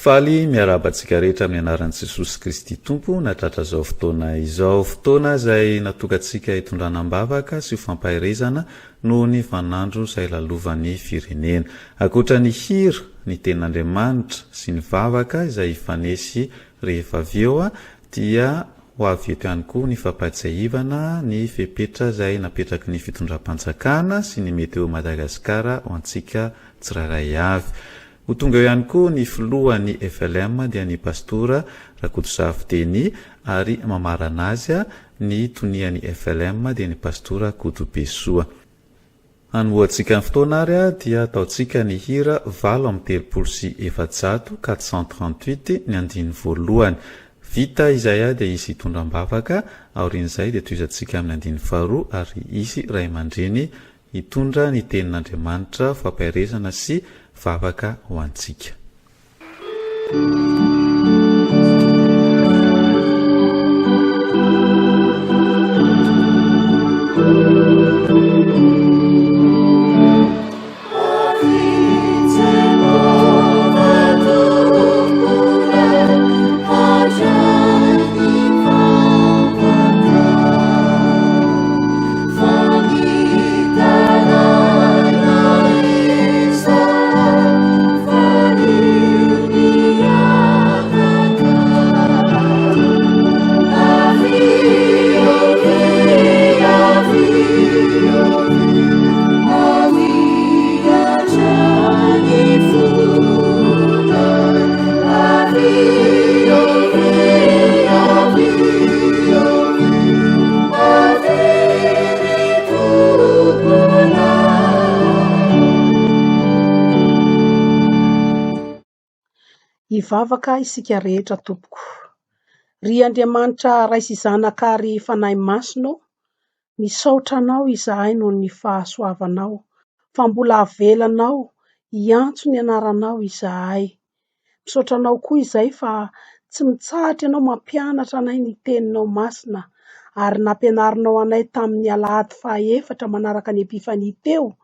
Faly miarabantsika rehetra amin'ny anaran'i Jesosy Kristy Tompo natratra zao fotoana izao, fotoana izay natokantsika hitondrana am-bavaka sy fampaherezana noho ny vanandro izay lalovan'ny firenena. Akoatra ny hira, ny ten'Andriamanitra sy ny vavaka izay ifanesy rehefa avy eo dia ho avy eto ihany koa ny fampatsiahivana ny fepetra izay napetraky ny fitondram-panjakana sy ny meteo Madagasikara ho antsika tsirairay avy. Ho tonga eo ihany koa ny filohan'ny ZFLM dia ny pastora Rakotosaviteny ary mamarana azy ny tonian'ny ZFLM dia ny pastora Kotobesoa. Anohantsika ny fotoana ary dia ataontsika ny hira 438 ny andiny voalohany. Vita izay dia isy hitondram-bavaka, aorian'izay dia toizantsika amin'ny andiny faharoa ary isy Raiamandremy hitondra ny tenin'Andriamanitra fampaherezana sy vavaka ho antsika. Ivavaka isika rehetra tompoko. Ry Andriamanitra ray sy zanaka ary fanahy masino, misaotra anao izahay noho ny fahasoavanao, fa mbola avelanao hiantso ny anaranao izahay. Misaotra anao koa izay fa tsy mitsahatra ianao mampianatra anay ny teninao masina, ary nampianarinao anay tamin'ny alahady faha-efatra manaraka ny epifania teo,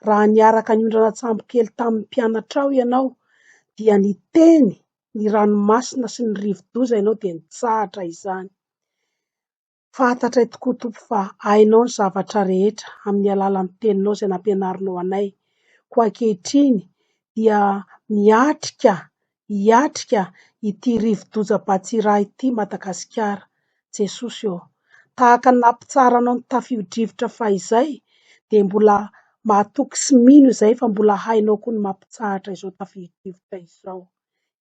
raha niaraka niondrana tsambokely tamin'ny mpianatrao ianao, dia ny teny, ny ranomasina sy ny rivo-doza ianao dia nitsahatra izany. Fantatray tokoa tompo fa hainao ny zavatra rehetra amin'ny alalan'ny teninao izay nampianarinao anay. Koa ankehitriny dia hiatrika ity rivo-doza Batsiraha ity Madagasikara. Jesosy eo, tahaka ny nampitsaranao ny tafio-drivotra fahizay, dia mbola mahatoky sy mino izay fa mbola hainao koa ny mampitsahatra izao tafio-drivotra izao.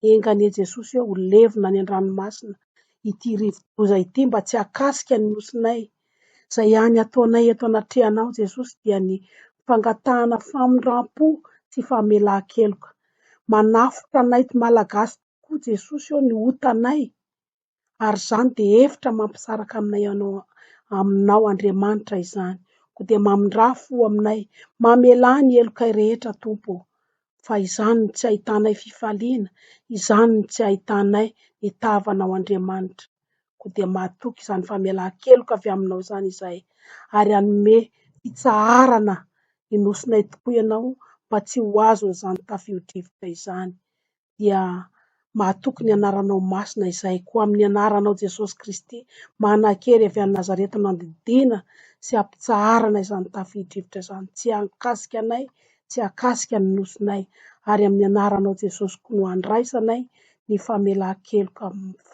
Engane Jesosy eo, ho levona ny an-dranomasina ity rivo-doza ity mba tsy hakasika ny nosinay. Izay ihany ataonay eto anatrehanao Jesosy dia ny fangatahana famindrapo sy famelan-keloka. Manafitra anay ty Malagasy tokoa Jesosy eo ny otanay, ary izany dia hevitra mampisaraka aminao Andriamanitra izany. Ko dia mamindrafo aminay, mamela ny elokay rehetra tompo, fa izany ny tsy ahitanay fifaliana, izany ny tsy ahitanay ny tavanao Andriamanitra. Ko dia mahatoky izany famelan-keloka avy aminao izany izay, ary anome fitsaharana ny nosinay tokoa ianao mba tsy ho azo izany tafio-drivotra izany. Dia mahatoky ny anaranao masina izay koa amin'ny anaranao Jesosy Kristy manan-kery avy any Nazareta nandidiana sy hampitsaharana izany tafio-drivotra izany, tsy hankasika anay, tsy hakasika ny nosinay, ary amin'ny anaranao Jesosy koa no handraisanay ny famelan-keloka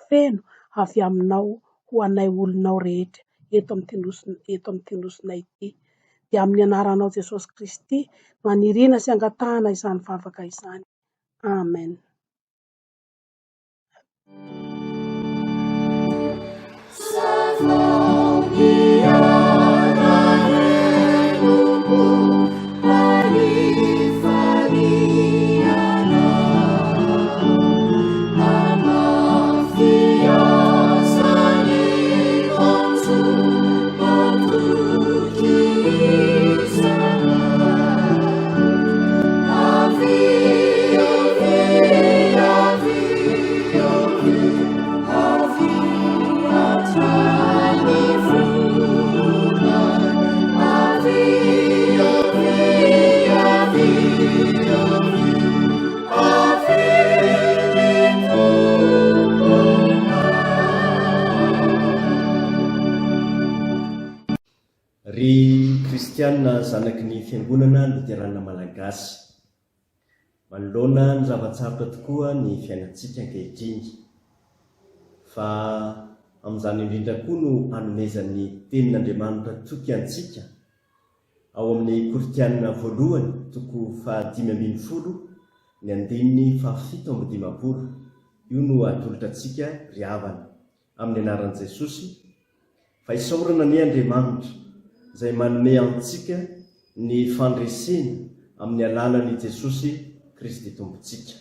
feno avy aminao ho anay olonao rehetra eto amin'ity nosinay ity. Dia amin'ny anaranao Jesosy Kristy no anirina sy angatahana izany vavaka izany. Amen. Amen. kristianina zanaky ny fiangonana Loterana-Malagasy. Manoloana ny zavatsarotra tokoa ny fiainantsika ankehitriny. Fa amin'izany indrindra koa no hanomezan'ny tenin'Andriamanitra toky antsika ao amin'ny Korinthiana voalohany toko 5:10 ny andininy 7:10. Io no atolotra antsika ry havana amin'ny anaran'i Jesosy. Fa isaorana ny Andriamanitra izay manome antsika ny fandresena amin'ny alalan'i Jesosy Kristy tompontsika.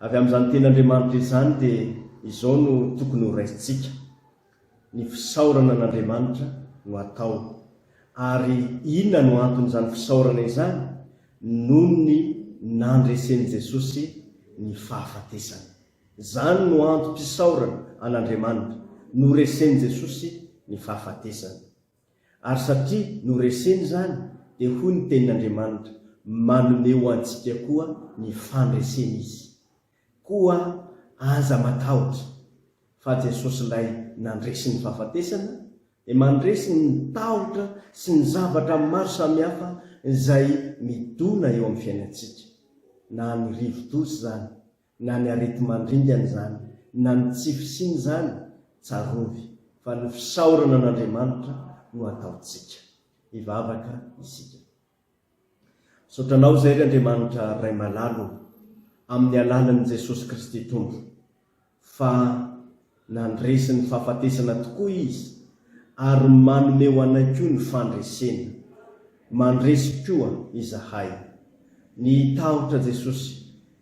Avy amin'izany ten'Andriamanitra izany dia izao no tokony ho raisitsika. Ny fisaorana n'Andriamanitra no atao. Ary inona no anton'izany fisaorana izany? Noho ny nandresen'i Jesosy ny fahafatesana. Zany no antom-pisaorana an'Andriamanitra, no resen'i Jesosy ny fahafatesana. Ary satria no reseny zany, dia hoy ny tenin'Andriamanitra, manome ho antsika koa ny fandreseny izy. Koa aza matahotra fa Jesosy ilay nandresy ny fahafatesana, dia mandresy ny tahotra sy ny zavatra maro samihafa izay midona eo amin'ny fiainantsika. Na ny rivo-doza zany, na ny areti-mandringana zany, na ny tsy fisiny zany, tsarovy. Fa ny fisaorana n'Andriamanitra no ataontsika. Hivavaka isika. Sotranao zay ry Andriamanitra ray malalo amin'ny alalan'i Jesosy Kristy tompo, fa nandresy ny fahafatesana tokoa izy, ary manome ho anay koa ny fandresena. Mandresy koa izahay. Ny tahotra Jesosy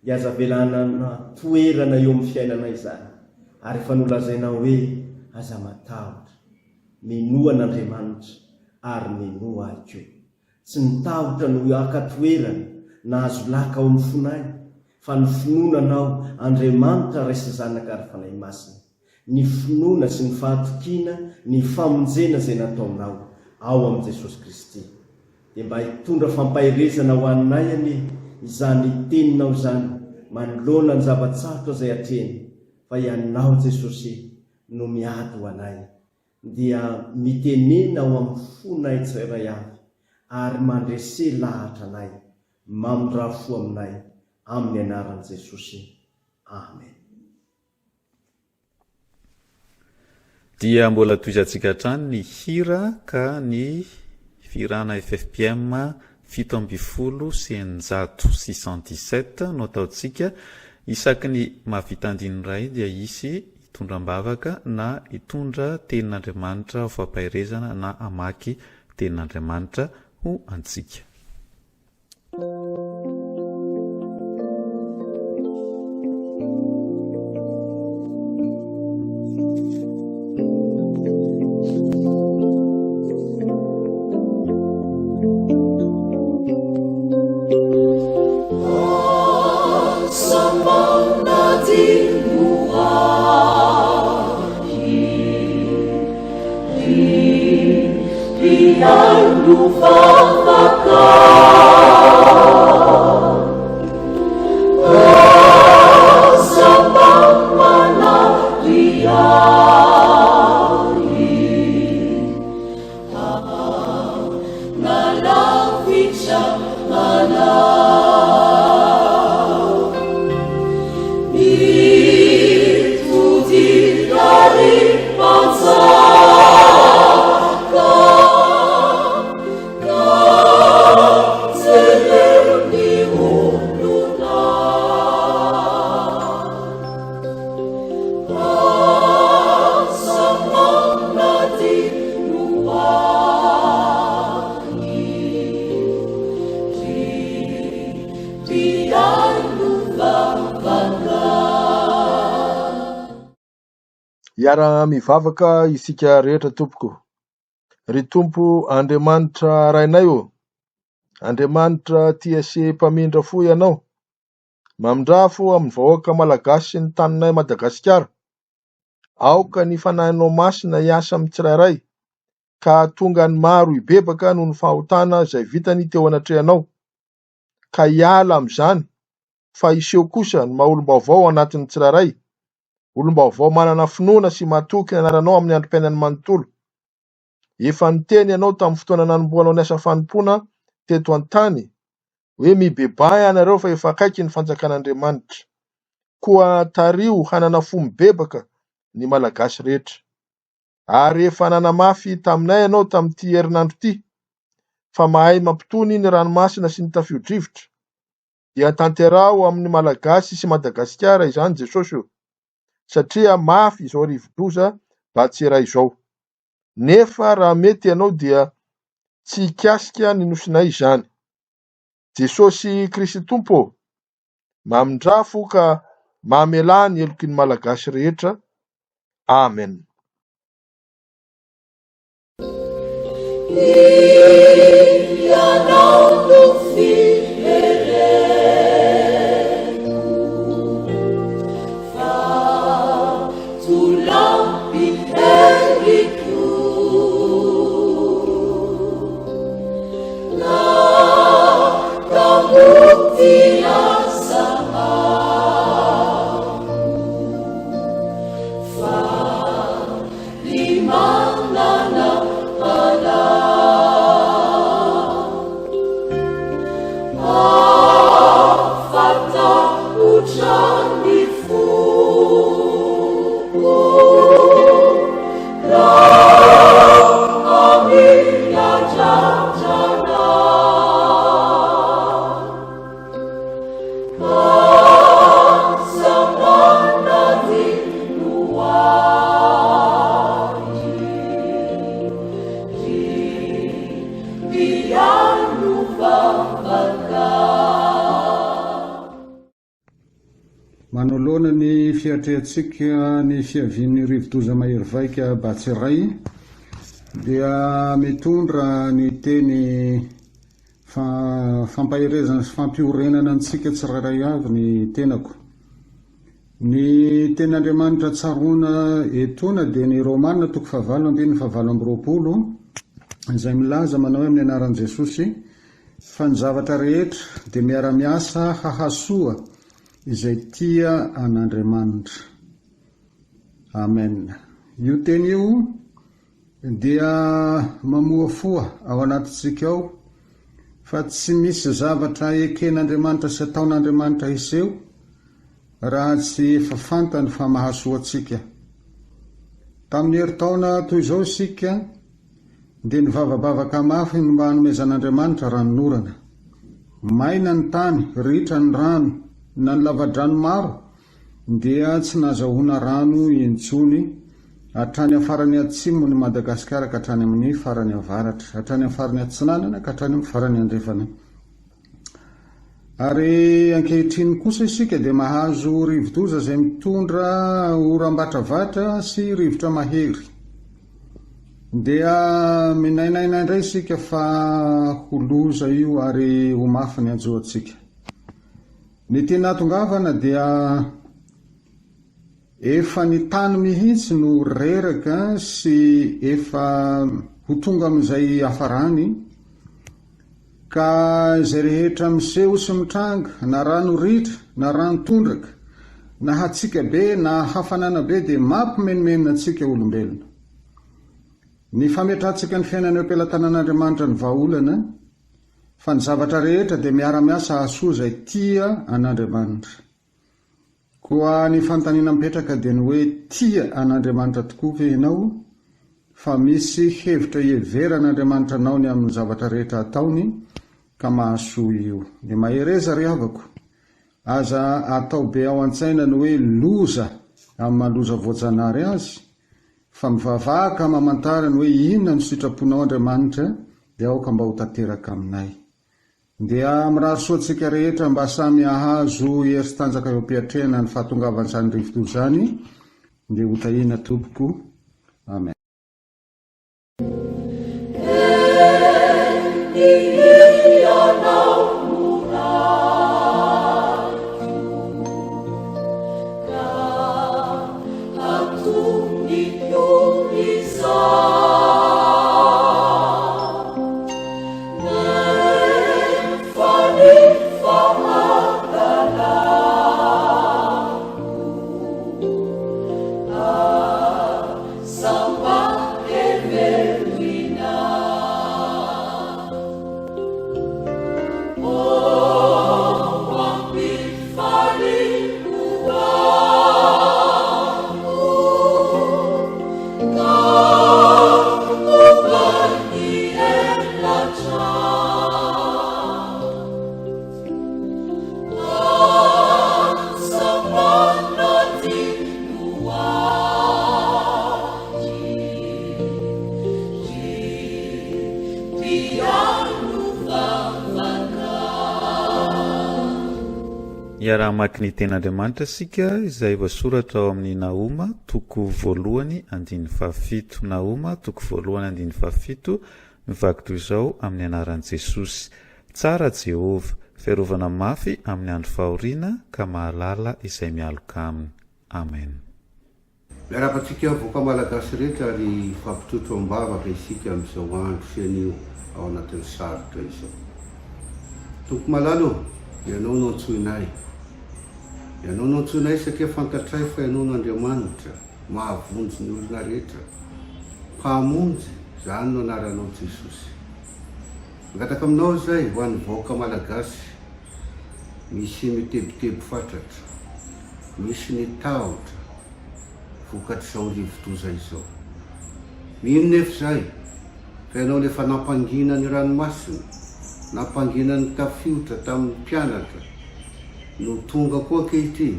dia aza velana na toerana eo amin'ny fiainana izany, ary efa nolazaina hoe aza matahotra, minoa n'Andriamanitra ary minoa ahy koa. Tsy ny tahotra no akatoerana na azo laka ao amin'ny fonay, fa ny finoananao Andriamanitra raisy zanaka ary fanahy masina. Ny finoana sy ny fahatokiana, ny famonjena izay nataonao ao amin'i Jesosy Kristy. Dia mba hitondra fampaherezana ho anay anie izany teninao izany, manoloana ny zavatsarotra izay hatreny, fa ianao Jesosy no miady ho anay, dia mitenena ao amin'ny fonay tsirairay avy, ary mandrese lahatra anay, mamindra-fo aminay, amin'ny anaran'i Jesosy. Amen. Dia mbola toizantsika hatrany ny hira ka ny firana FFPM 7:617 no ataontsika isaky ny mahavita andiny ray dia isy hitondra am-bavaka na hitondra tenin'Andriamanitra ho fampaherezana na amaky tenin'Andriamanitra ho antsika. Mivavaka isika rehetra tompoko. Ry tompo Andriamanitra rainay o, Andriamanitra tia se mpamindra fo ianao, mamindrafo amin'ny vahoaka malagasy sy ny taninay Madagasikara. Aoka ny fanahinao masina hiasa amin'ny tsirairay, ka tonga ny maro ibebaka noho ny fahotana izay vitany teo anatrehanao. Ka hiala amin'izany, fa iseho kosa ny maha-olom-baovao anatin'ny tsirairay. Olom-baovao manana finoana sy matoky ny anaranao amin'ny androm-piainany manontolo. Efa niteny ianao tamin'ny fotoana nanomboanao ny asa fanompoana teto an-tany hoe mibebay anareo fa efa akaiky ny fanjakan'Andriamanitra. Koa tario hanana fo mibebaka ny malagasy rehetra. Ary efa nanamafy taminay ianao tamin'ity herinandro ity fa mahay mampitony ny ranomasina sy ny tafio-drivotra. Dia tanterao amin'ny Malagasy sy Madagasikara izany Jesosy io, satria mafy izao rivo-doza Batsira izao. Nefa raha mety ianao dia tsy hikasika ny nosinay izany. Jesosy Kristy Tompo, mamindrafo ka mamelà ny heloky ny Malagasy rehetra. Amen. Manoloana ny fiatrehantsika ny fiavian'ny rivo-doza mahery vaika Batsiray dia mitondra ny teny fampaherezana sy fampiorenana antsika tsirairay avy ny tenako. Ny ten'Andriamanitra tsaroana etona dia ny Romanina 7:20 izay milaza manao hoe amin'ny anaran'i Jesosy fa ny zavatra rehetra dia miara-miasa hahasoa izay tia an'Andriamanitra. Amen. Io teny io dia mamoafoa ao anatintsika ao fa tsy misy zavatra eken'Andriamanitra sy ataon'Andriamanitra iseho raha tsy efa fantany fa mahasoa antsika. Tamin'ny herintaona toy izao isika dia ny vavabavaka mafy no mba hanomezan'Andriamanitra ranonorana. Maina ny tany, ritra ny rano, na ny lava-drano maro dia tsy nazahoana rano intsony hatrany amin'ny farany atsimo ny Madagasikara ka hatrany amin'ny farany avaratra, hatrany amin'ny farany atsinanana ka hatrany amin'ny farany andrefana. Ary ankehitriny kosa isika dia mahazo rivo-doza izay mitondra oram-batravatra sy rivotra mahery. Dia minainaina indray isika fa ho loza io ary ho mafy ny anjoantsika. Ny tena tongavana dia efa ny tany mihitsy no reraka sy efa ho tonga amin'izay hafarany, ka izay rehetra miseho sy mitranga na rano ritra na rano tondraka na hatsika be na hafanana be dia mampimenomenona antsika olombelona. Ny fametrantsika ny fiainana eo am-pelatanan'Andriamanitra ny vahaolana fa ny zavatra rehetra dia miara-miasa hahasoa izay tia an'Andriamanitra. Koa ny fanontaniana mipetraka dia ny hoe tia an'Andriamanitra tokoa ve ianao, fa misy hevitra iheveran'Andriamanitra anao ny amin'ny zavatra rehetra ataony ka mahasoa io. Dia mahereza ry havako, aza atao be ao an-tsaina ny hoe loza amin'ny mahaloza voajanahary azy, fa mivavaka mamantara ny hoe inona no sitraponao Andriamanitra dia aoka mba ho tanteraka aminay. Dia mirary soantsika rehetra mba samy ahazo hery sy tanjaka eo am-piatrehana ny fahatongavan'izany rivo-doza zany dia ho tahina tompoko. Amen. Somebody Hiarahamaky ny ten'Andriamanitra sika izay voasoratra ao amin'ny Naoma toko voalohany andiny fahafito. Naoma toko voalohany andiny fahafito mivaky toy izao amin'ny anaran'i Jesosy. Tsara Jehova, fiarovana mafy amin'ny andro fahoriana ka mahalala izay mialoka aminy. Amen. Miarapatsika voaka malagasy rehetra ary fampitotro am-bavaka isika amin'izao andro fianio ao anatin'ny sarotra izao. Tompo malalo, ianao no antsoinay. Ianao no antsoinay satria fantatray fa ianao no Andriamanitra, mahavonjy ny olona rehetra. Mpamonjy, zany no anaranao Jesosy. Angataka aminao zay ho an'ny vahoaka malagasy, misy mitebiteby fatratra, misy ny tahotra, vokatr'izao rivotoza izao. Mino nefa zay, fa ianao nefa nampangina ny ranomasina, nampangina ny tafiotra tamin'ny mpianatra, no tonga koa kehitriny,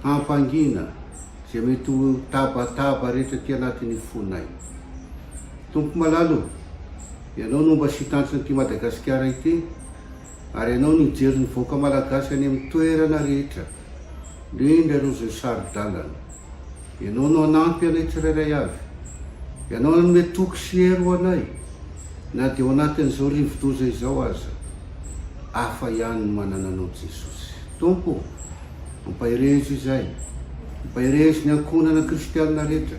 hampangina zay mety ho tabataba rehetra ty anatin'ny fonay. Tompo malalo, ianao no mba sitantsiny ty Madagasikara ity, ary ianao nijery ny vahoaka malagasy any amin'ny toerana rehetra, indrindra ireo zay saro-dalana. Ianao no anampy anay tsirairay avy, ianao no mety toky sy hero anay, na dia ao anatin'izao rivotoza izao aza, hafa ihany ny manana anao Jesosy. Tompo, mampahirezy izay, mampahirezy ny ankonana kristianina rehetra,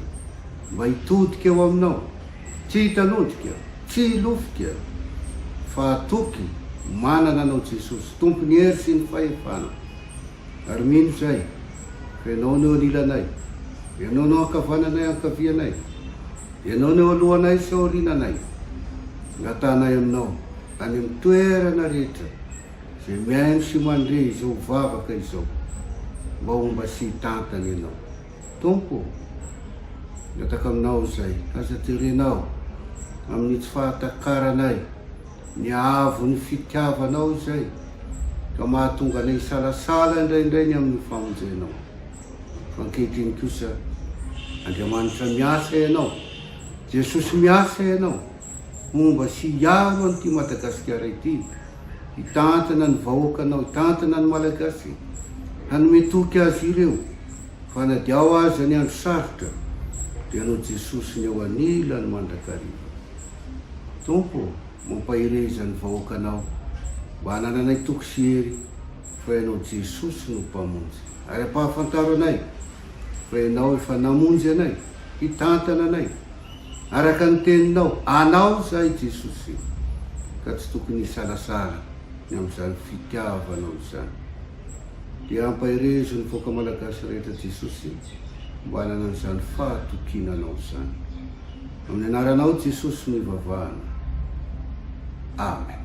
mba hitodika eo aminao, tsy hitanodika, tsy hilofika, fa toky manana anao Jesosy, tompo ny hery sy ny fahefana. Ary mino zay, fa ianao no anilanay, ianao no ankavananay ankavianay, ianao no alohanay sy aorinanay, ngatanay aminao, any amin'ny toerana rehetra, zay miaino sy mandre izao vavaka izao, mba homba sy hitantana ianao. Tompo, ngataka aminao zay, aza terenao amin'ny tsy fahatakaranay, ny avo ny fitiavanao zay, ka mahatonga anay salasala indraindray ny amin'ny famonjenao. Fankehitriny kosa, Andriamanitra miasa ianao, Jesosy miasa ianao, momba sy hiaro an'ity Madagasikara ity, hitantana ny vahoakanao, hitantana ny malagasy, hanome toky azy ireo, fa na dia ao aza ny andro sarotra, dia anao Jesosy ny ao anila ny mandrakariva. Tompo, mampahireza ny vahoakanao, mba hanananay toky sy hery, fa ianao Jesosy no mpamonjy. Ary ampahafantaro anay, fa ianao efa namonjy anay, hitantana anay, araka ny teninao, anao zay Jesosy, ka tsy tokony hisalasala ny amin'izany fitiavanao izany. Dia ampahirezo ny vahoaka malagasy rehetra Jesosy, mba hanana an'izany fahatokinanao izany. Amin'ny anaranao Jesosy no ivavahana. Amen.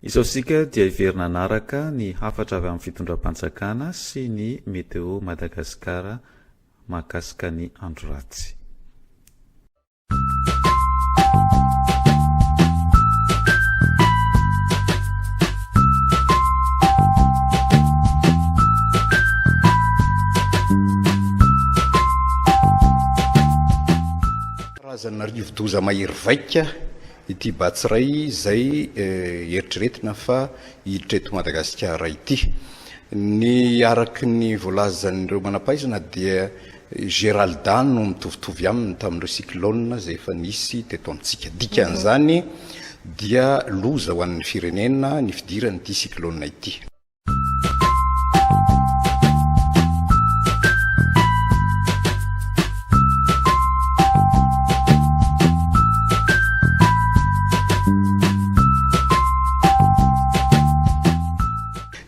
Izao sika dia iverina anaraka ny hafatra avy amin'ny fitondram-panjakana sy ny meteo Madagasikara mahakasika ny andro ratsy. Karazana rivo-doza mahery vaika ity batsiray zay eritreretina fa hiditra eto Madagasikara ity. Ny araky ny voalazan'ireo manampaizana dia Géraldan no mitovitovy aminy tamin'ireo cyclone zay efa nisy teto amintsika. Dikan'izany dia loza ho an'ny firenena ny fidiran'ity cyclone ity.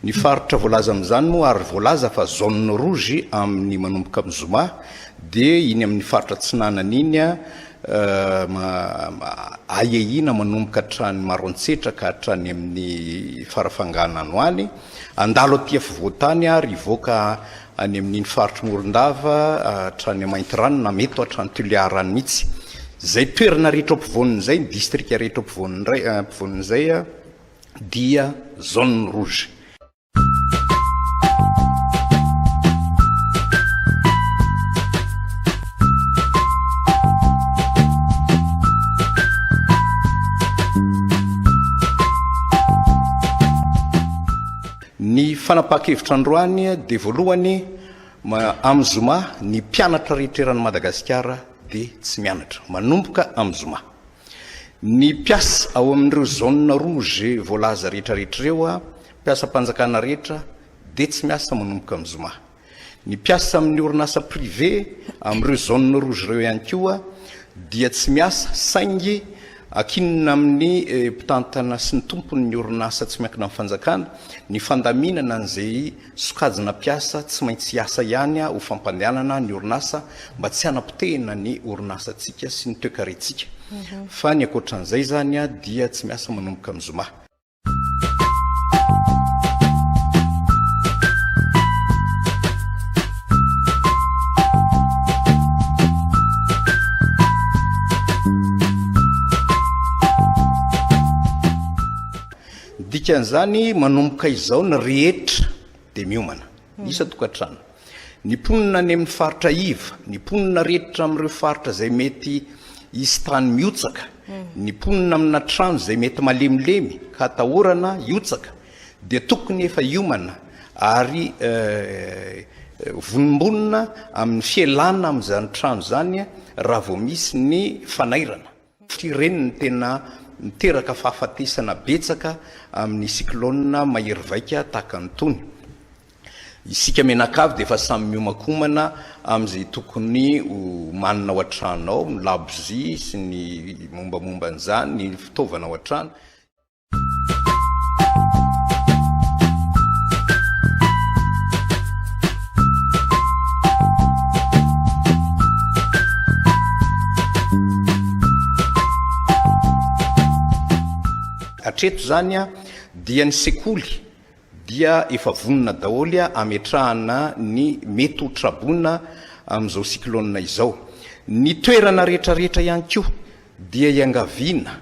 Ny faritra voalaza amin'izany moa ary voalaza fa zone rouge amin'ny manomboka amin'ny Zoma dia iny amin'ny faritra Tsinanana iny aihina manomboka hatrany Maroantsetra ka hatrany amin'ny farafangana anoany, andalo aty afovoantany ary ivoaka any amin'iny faritra Morondava hatrany Maintirano na mety hatrany Hiarahana mihitsy. Zay toerana rehetra ampovoanin'izay, ny district rehetra ampovoanin'izay dia zone rouge. Ny fanapakevitra androany dia voalohany amin'ny Zoma ny mpianatra rehetrerany Madagasikara dia tsy mianatra manomboka amin'ny Zoma. Ny mpiasa ao amin'ireo zone rouge voalaza rehetrarehetrareo, mpiasa mpanjakana rehetra dia tsy miasa manomboka amin'ny Zoma. Ny mpiasa amin'ny orinasa privé amin'ireo zone rouge ireo ihany koa dia tsy miasa saingy akinina amin'ny mpitantana sy ny tompony ny orinasa tsy miankina amin'ny fanjakana, ny fandaminana an'izay sokajina mpiasa tsy maintsy hiasa ihany ho fampandehanana ny orinasa mba tsy hanapitehina ny orinasantsika sy ny toekarentsika. Fa ny ankoatran'izay zany dia tsy miasa manomboka amin'ny Zoma. Dikan'izany manomboka izao ny rehetra dia miomana isa tokantrano. Ny mponina any amin'ny faritra iva, ny mponina rehetra amin'ireo faritra zay mety isy tany miotsaka, ny mponina amina trano zay mety malemilemy ka atahorana hiotsaka dia tokony efa iomana ary vonimbonina amin'ny fialana amin'izany trano zany raha vao misy ny fanairana. Ireny ny tena miteraka fahafatesana betsaka amin'ny cyclone mahery vaika tahaka nytony. Isika menakavy dia efa samy miomakomana amin'izay tokony manina ao an-trano ao, ny labozia sy ny mombamomba an'izany, ny fitaovana ao an-trano. Hatreto zany dia ny sekoly dia efa vonona daholy ametrahana ny mety ho trabona amin'izao cyclone izao. Ny toerana rehetrarehetra ihany koa dia iangaviana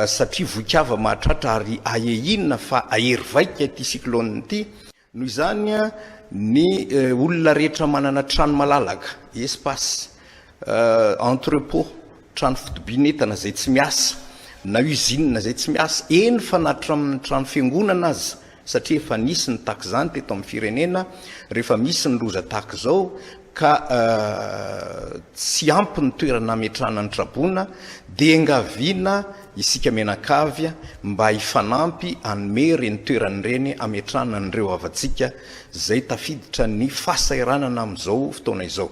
satria voikava mahatratra ary ahehinina fa ahery vaika ity cyclone ity. Noho izany ny olona rehetra manana trano malalaka, espace, entrepôt, trano fitobinetana zay tsy miasa, na usine zay tsy miasa, eny fa natra amin'ny trano fiangonana azy satria efa nisy ny tahaka izany teto amin'ny firenena. Rehefa misy ny loza tahaka izao ka tsy ampy ny toerana ametrahana ny trabona dia engaviana isika menakavy mba hifanampy anome reny toeran'ireny ametrahana an'ireo havantsika zay tafiditra ny fahasairanana amin'izao fotoana izao.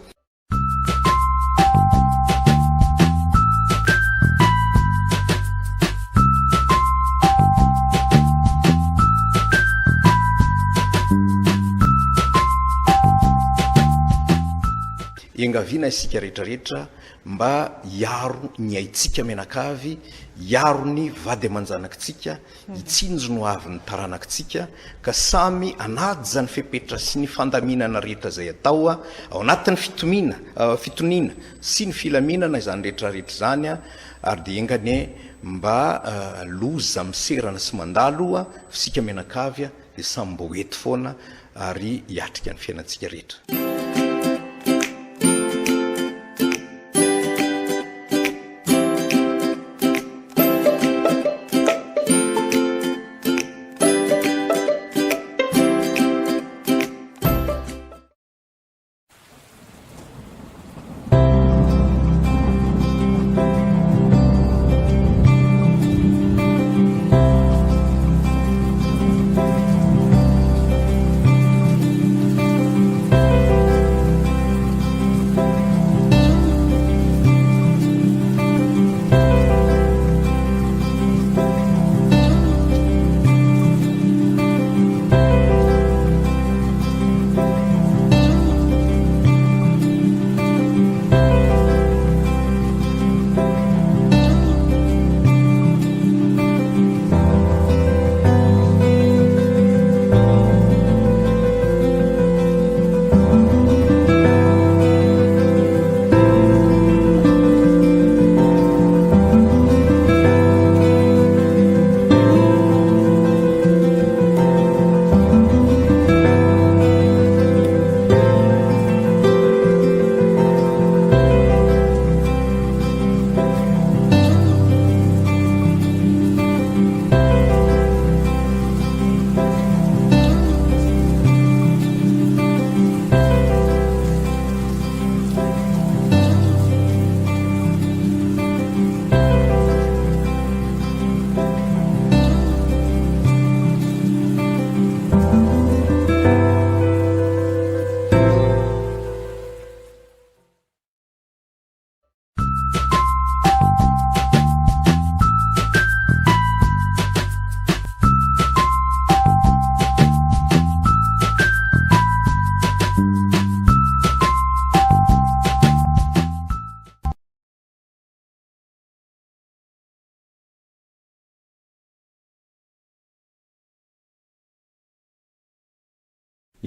Engaviana isika rehetrarehetra mba hiaro ny aintsika menakavy, hiaro ny vady aman-janakitsika, hitsinjo no avy ny taranakitsika, ka samy anaty zany fepetra sy ny fandaminana rehetra zay atao ao anatin'ny fitoniana sy ny filaminana izany rehetrarehetra zany, ary dia engane mba loza miserana sy mandalo isika menakavy dia samy mba hoety foana ary hiatrika ny fiainantsika rehetra.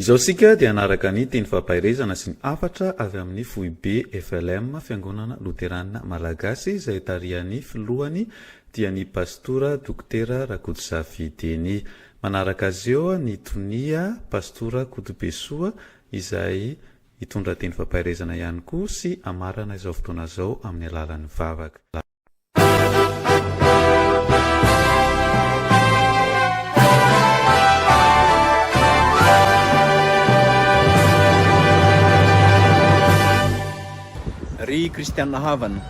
Izao sika dia anaraka ny teny fampaherezana sy ny hafatra avy amin'ny foibe ZFLM Fiangonana Loterana-Malagasy izay tarihan'ny filohany dia ny pastora dokotera Rakotosavideny. Manaraka azy eo ny tonia pastora Kotobesoa izay hitondra teny fampaherezana ihany koa sy amarana izao fotoana izao amin'ny alalan'ny vavaka. Ry kristianina havana,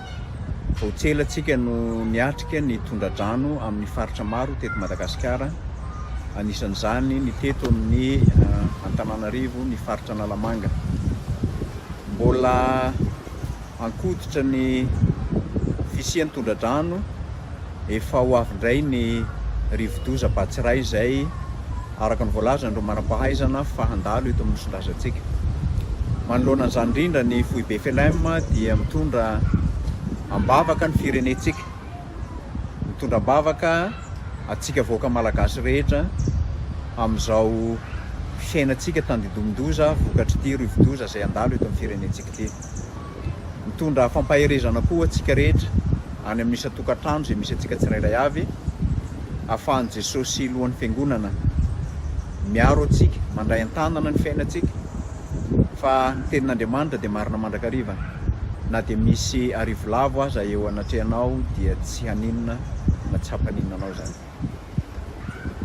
hotselantsika no miatrika ny tondradrano amin'ny faritra maro teto Madagasikara. Anisan'izany ny teto amin'ny Antananarivo, ny faritra Nalamanga. Mbola ankoditra ny fisian'ny tondradrano efa ho avy indray ny rivodoza Batsiray izay araka ny voalaza andro manam-pahaizana fa handalo eto amin'ny nosondrasantsika. Manoloana an'izany indrindra ny foibe ZFLM dia mitondra am-bavaka ny firenentsika. Mitondra am-bavaka atsika vahoaka malagasy rehetra amin'izao fiainantsika tandidomindoza vokatry ity rivodoza izay andalo eto amin'ny firenentsika ity. Mitondra fampaherezana koa atsika rehetra any amin'ny isa-tokantrano izay misy atsika tsirairay avy, ahafahan'i Jesosy lohan'ny fiangonana miaro atsika, mandray an-tanana ny fiainantsika. Fa ny tenin'Andriamanitra dia marina mandrakariva, na dia misy arivo lavo aza eo anatrehanao dia tsy haninona na tsy hampaninona anao zany.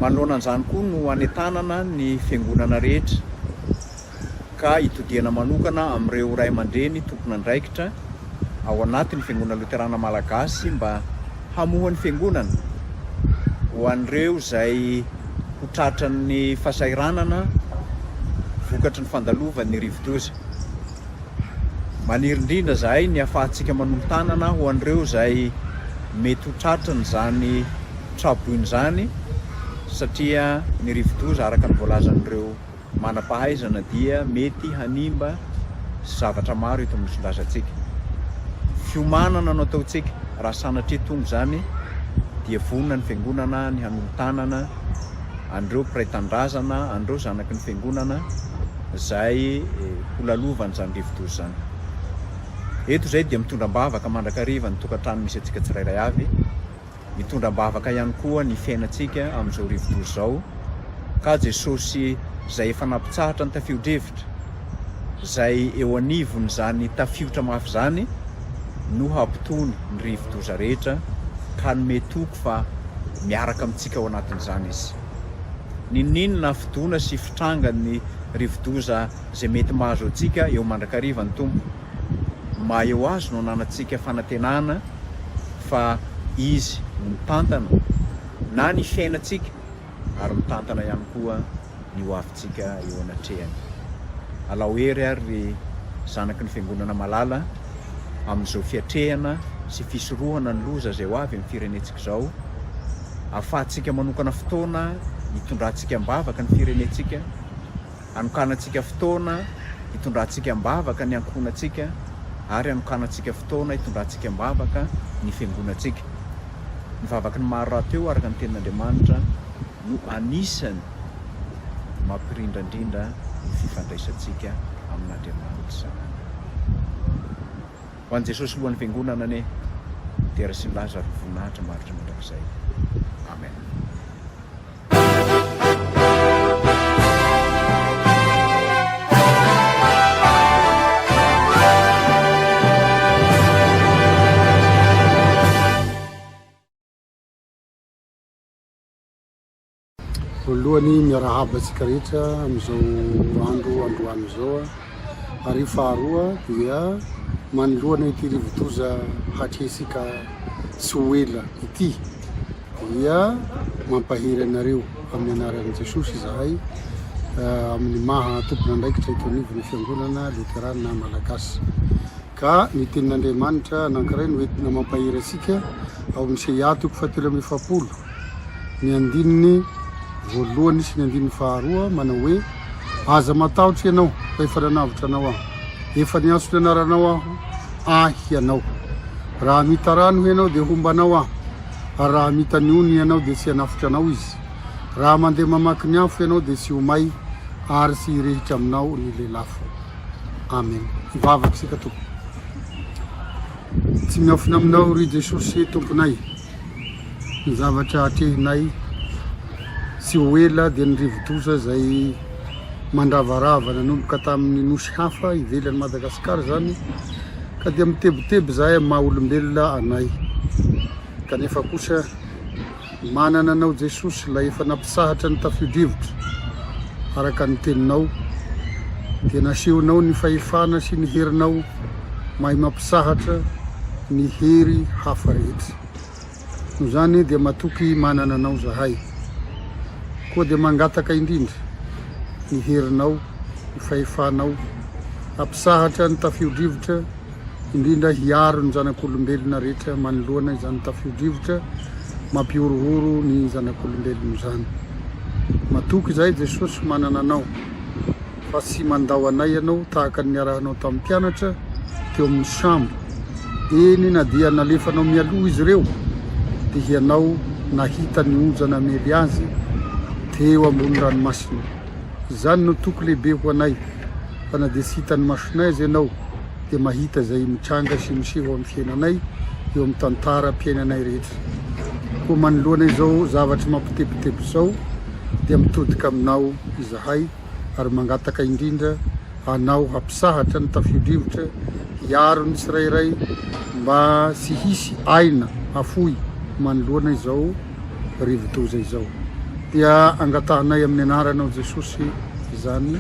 Manoloana an'izany koa no anentanana ny fiangonana rehetra ka hitodiana manokana amin'ireo Raiamandremy tomponandraikitra ao anatin'ny fiangonana Loterana-Malagasy mba hamohan'ny fiangonana ho an'ireo izay ho tratran'ny fahasahiranana vokatry ny fandalovan'ny rivodoza. Maniry indrindra zahay ny ahafahantsika manolotanana ho an'ireo izay mety ho tratrany izany traboiny izany, satria ny rivodoza araka ny voalazan'ireo manam-pahaizana dia mety hanimba zavatra maro eto amin'ny nosondrasantsika. Fiomanana no ataontsika raha sanatria tonga izany dia vonona ny fiangonana ny hanolotanana andreo mpiray-tandrazana, andreo zanaky ny fiangonana izay ho lalovany izany rivodoza izany. Eto izay dia mitondra am-bavaka mandrakariva ny tokantrano misy atsika tsirairay avy, mitondra am-bavaka ihany koa ny fiainantsika amin'izao rivodoza izao, ka Jesosy izay efa nampitsahatra ny tafio-drevitra izay eo anivony izany tafiotra mafy izany no hampitony ny rivodoza rehetra ka nome toko fa miaraka amintsika ao anatin'izany izy. Ninona fidona sy fitranga ny rivodoza izay mety mahazo antsika eo mandrakariva ny Tompo. Maha eo azy no ananantsika fanantenana fa izy mitantana na ny fiainantsika ary mitantana ihany koa ny hoavintsika eo anatrehany. Alao hery ary ry zanaky ny fiangonana malala amin'izao fiatrehana sy fisorohana ny loza izay ho avy amin'ny firenentsika izao, ahafahantsika manokana fotoana hitondrantsika am-bavaka ny firenentsika, anokanantsika fotoana hitondrantsika am-bavaka ny ankohonantsika, ary anokanantsika fotoana hitondrantsika am-bavaka ny fiangonantsika. Ny vavaky ny maro raha teo araka ny tenin'Andriamanitra no anisany mampirindrandrindra ny fifandraisantsika amin'Andriamanitra. Ho an'i Jesosy lohan'ny fiangonana anie dia sy milaza ary voninahitra marotra mandrakizay. Amen. Voalohany miarahaba antsika rehetra amin'izao androany zao, ary faharoa dia manoloana ity rivotoza hatresika tsy ho ela ity dia mampaheryanareo amin'ny anaran'i Jesosy izahay amin'ny maha tomponandraikitra eto anivon'ny fiangonana Loterana-Malagasy. Ka ny tenin'Andriamanitra anankiray no entina mampahery antsika ao amin'ny Seia 7:7 ny andininy voalohany sy ny andininy faharoa manao hoe aza matahotra ianao fa efa nanavitra anao aho, efa niantso ny anaranao aho ahy ianao, raha mita rano ianao dia hombanao aho, ary raha mita ny ony ianao dia tsy hanafitra anao izy, raha mandeha mamaky ny afo ianao dia tsy homay ary tsy hirehitra aminao ny lelafo. Amen. Ivavaka isika tompo. Tsy miafina aminao ry Jesosy tomponay, ny zavatra atrehinay tsy ho ela dia ny rivotoza zay mandravarava nanomboka tamin'ny nosy hafa ivelan'ny Madagasikara zany, ka dia mitebiteby zahay amin'ny maha olombelona anay. Kanefa kosa manana anao Jesosy la efa nampisahatra ny tafio-drivotra araka ny teninao, dia nasehonao ny fahefana sy ny herinao mahay mampisahatra ny hery hafa rehetra. No zany dia matoky manana anao zahay, koa dia mangataka indrindra ny herinao, ny fahefanao hampisahatra ny tafio-drivotra, indrindra hiaro ny zanak'olombelona rehetra manoloana izany tafio-drivotra, mampiorohoro ny zanak'olombelona zany. Matoky izay Jesosy manana anao, fa tsy mandao anay ianao tahaka ny arahanao tamin'ny mpianatra teo amin'ny sambo. Eny na dia nalefanao mialoha izy ireo dia ianao nahita ny onjana mely azy teo ambony ranomasina. Izany no toky lehibe ho anay, fa na dia tsy hitany masonay azy ianao dia mahita izay mitranga sy miseho amin'ny fiainanay eo amin'ny tantara mpiainanay rehetra. Koa manoloana izao zavatra mampitebiteby izao dia mitodika aminao izahay, ary mangataka indrindra anao hampisahatra ny tafio-drivotra, hiaro ny tsirairay mba tsy hisy aina hafoy manoloana izao rivotoza izao. Dia angatahanay amin'ny anaranao Jesosy izany.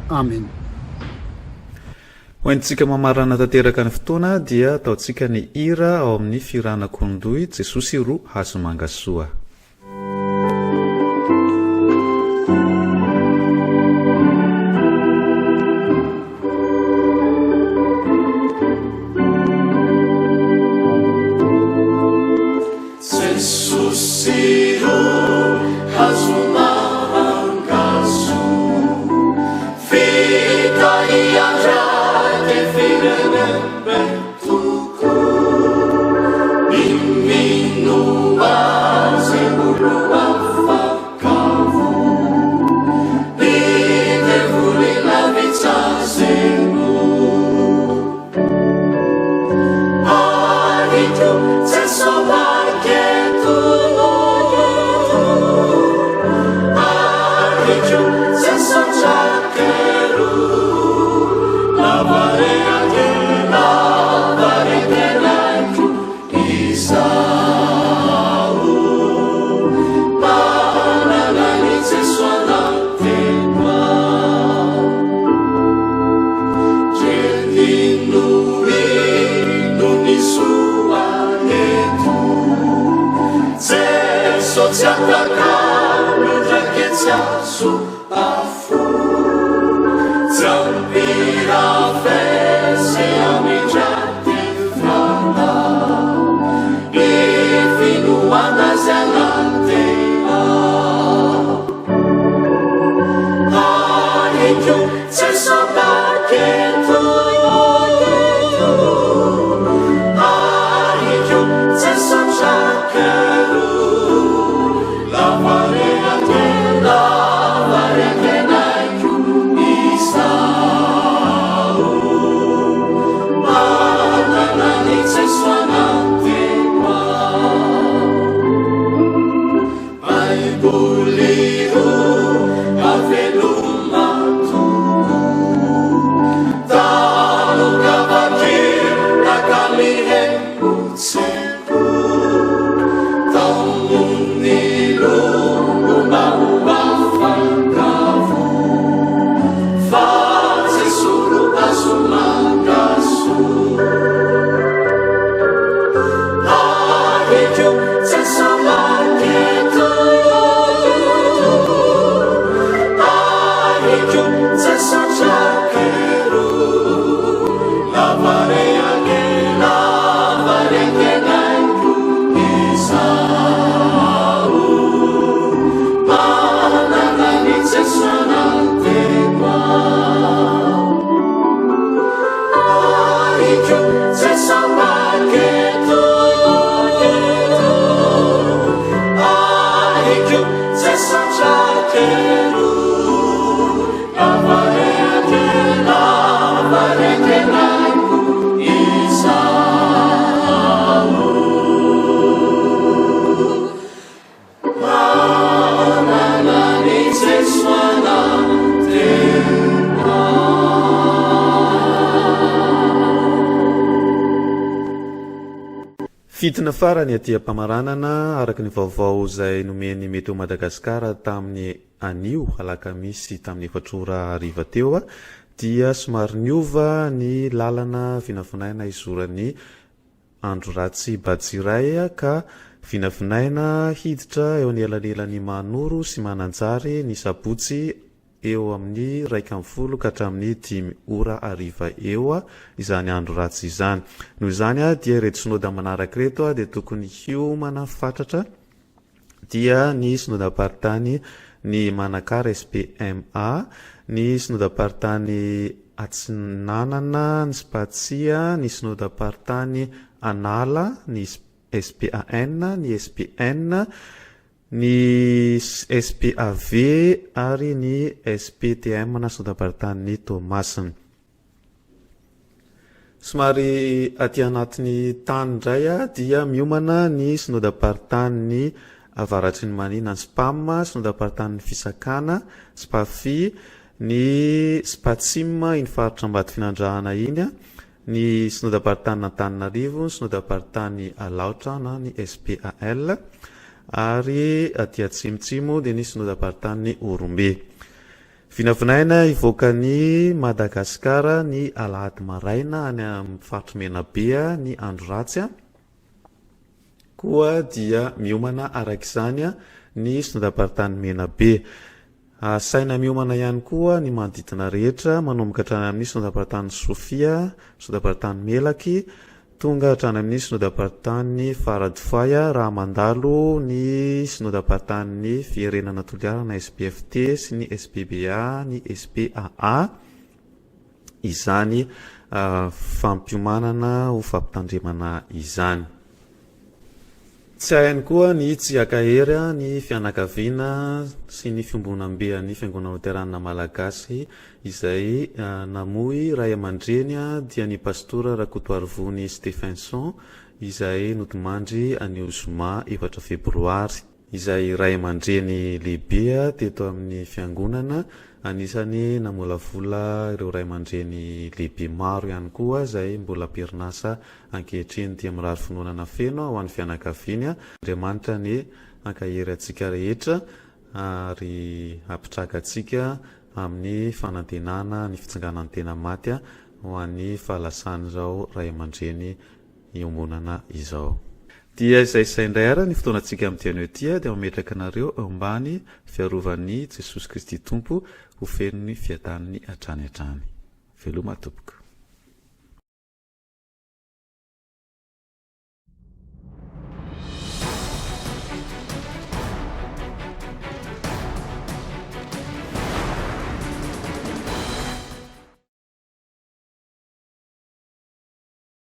Amen. Hoentsika mamarana tanteraka ny fotoana dia ataontsika ny hira ao amin'ny firanak'ondoy Jesosy roa hazo mangasoa. Lavare a te, lavare a te, Fitina farany aty-pamaranana araky ny vaovao zay nomeny mety Madagasikara tamin'ny anio alakamisy tamin'ny 4 hariva teo dia somary niova ny lalana vinavinaina izoran'ny andro ratsy bajiray ka vinavinaina hiditra eo ny elanelan'ny manoro sy mananjary ny sabotsy eo amin'ny 1:10 ka hatramin'ny 5 ora hariva eo izany andro ratsy izany. Noho izany dia reto synody manaraka reto dia tokony hiomana fatratra dia ny synodam-paritany ny Manakara SPMA, ny synodam-paritany Atsinanana, ny Spatsia, ny synodam-paritany Anala, ny SPAN, ny SPN, ny SPAV ary ny SPTM na synodam-paritany Tomasina. Somary aty anatin'ny tany indray dia miomana ny synodam-paritany avaratry ny manina, ny SPAM, synodam-paritany Fisakana, SPAFI, ny SPATSIM iny faritra Ambady Finandrahana iny, ny synodam-paritany Antananarivo, ny synodam-paritany Alaotra na ny SPAL, ary aty atsimotsimo dia ny synodam-paritany Orombe. Vinavinaina ivoakany Madagasikara ny alahady maraina any amin'ny faritra Menabe ny andro ratsy koa dia miomana arak'izany ny synodam-paritany Menabe. Saina miomana ihany koa ny manodidina rehetra manomboka hatrany amin'ny synodam-paritany Sofia, synodam-paritany Melaky, tonga hatrany amin'ny synodam-paritany Faradofaya raha mandalo ny synodam-paritany Firenena Toliarana SPFT sy ny SPBA, ny SPAA izany fampiomanana ho fampitandremana izany. Tsy hainy koa ny tsy akahery ny fianakaviana sy ny fiombonam-bean'ny Fiangonana Loterana-Malagasy izay namoy Raiamandremy dia ny pastora Rakotoarivony Stephenson izay notimandry anio Zoma 4 febroary. Izay Raiamandremy lehibe teto amin'ny fiangonana, anisany namolavola ireo Raiamandremy lehibe maro ihany koa izay mbola perinasa ankehitriny dia mirary finoanana feno ho an'ny fianakaviana. Andriamanitra ny ankahery antsika rehetra ary apitraka antsika amin'ny fanantenana ny fitsanganan'ny tena maty ho an'ny fahalasan'izao Raiamandremy iombonana izao. Dia izay indray ara ny fotoanantsika amin'ny tianio tia dia mametraka anareo ambany fiarovan'ny Jesosy Kristy Tompo ho fenony fiadaniny hatrany hatrany. Veloma tompoko.